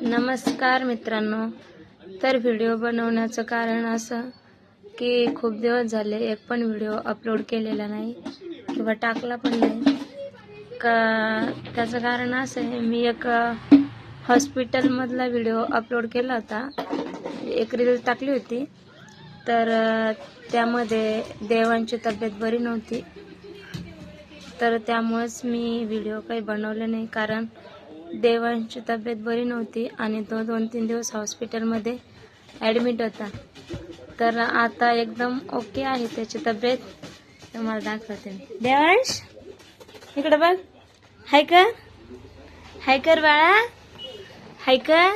नमस्कार मित्रांनो, तर व्हिडिओ बनवण्याचं कारण असं की खूप दिवस झाले एक पण व्हिडिओ अपलोड केलेला नाही किंवा टाकला पण नाही का. त्याचं कारण असं आहे, मी एक हॉस्पिटलमधला व्हिडिओ अपलोड केला होता, एक रील टाकली होती. तर त्यामध्ये देवांची तब्येत बरी नव्हती, तर त्यामुळेच मी व्हिडिओ काही बनवले नाही. कारण देवांची तब्येत बरी नव्हती आणि तो 2-3 दिवस हॉस्पिटलमध्ये ॲडमिट होता. तर आता एकदम ओके आहे त्याची तब्येत. तुम्हाला दाखवते. देवांश इकडे बघ. हाय कर, हाय कर बाळा, हाय कर,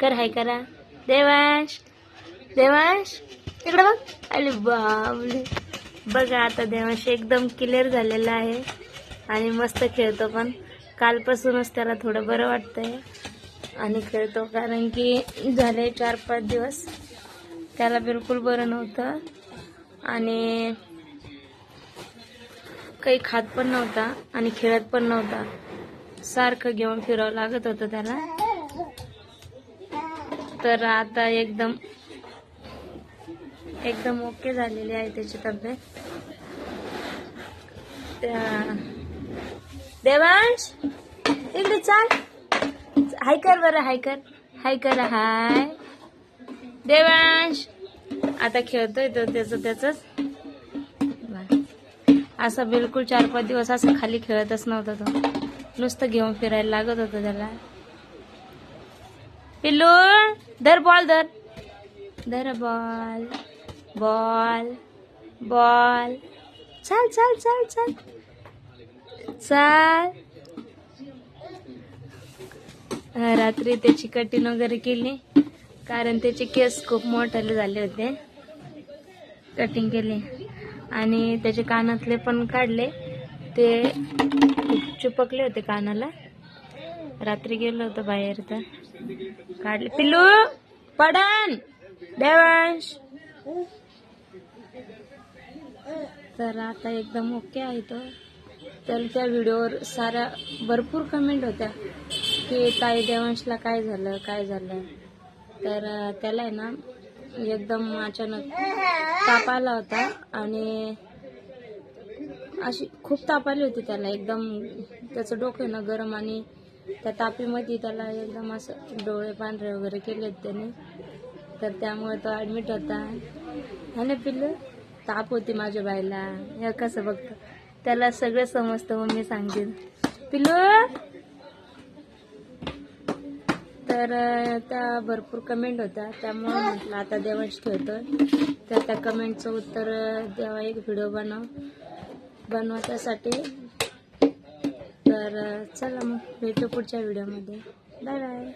कर हाय करा. देवांश, देवांश इकडे बघ. अरे बाबले, बघा आता देवांश एकदम क्लिअर झालेला आहे आणि मस्त खेळतो. पण कालपासूनच त्याला थोडं बरं वाटतंय आणि खेळतो. कारण की झाले 4-5 दिवस त्याला बिलकुल बरं नव्हतं आणि काही खात पण नव्हता आणि खेळत पण नव्हता. सारखं घेऊन फिरावं लागत होतं त्याला. तर आता एकदम ओके झालेली आहे त्याची तब्येत. देवांश इकडे चाल, हाय कर बरं, हाय कर, हाय कर, हाय. देवांश आता खेळतोय तो त्याच. असं बिलकुल 4-5 दिवस असं खाली खेळतच नव्हता तो, नुसतं घेऊन फिरायला लागत होतं त्याला. पिल्लू धर बॉल, धर धर बॉल, बॉल बॉल. चल चल चल चल चल. रात्री त्याची कटिंग वगैरे केली, कारण त्याचे केस खूप मोठे झाले होते. कटिंग केली आणि त्याचे कानातले पण काढले, ते खूप चिपकले होते कानाला. रात्री गेलो होतो बाहेर तर काढले. पिल्लू पडन. देवांश तर आता एकदम ओके आहे तो. तर त्या व्हिडिओवर साऱ्या भरपूर कमेंट होत्या की ताई देवांशला काय झालं, काय झालं. तर त्याला आहे ना एकदम अचानक ताप आला होता आणि अशी खूप ताप आली होती त्याला. एकदम त्याचं डोकं ना गरम आणि त्या तापीमध्ये त्याला एकदम असं डोळे पांढरे वगैरे केलेत त्याने. तर त्यामुळे तो ॲडमिट होता. आणि पिल्लू ताप होती माझ्या बाईला. हे कसं बघतं, त्याला सगळं समजतं, मम्मी सांगते. पिल्लू तर त्या भरपूर कमेंट होत्या, त्यामुळे म्हटलं आता देवांश खेळतोय तर त्या कमेंटचं उत्तर द्यावा, एक व्हिडिओ बनवण्यासाठी. तर चला मग भेटू पुढच्या व्हिडिओमध्ये. Bye bye.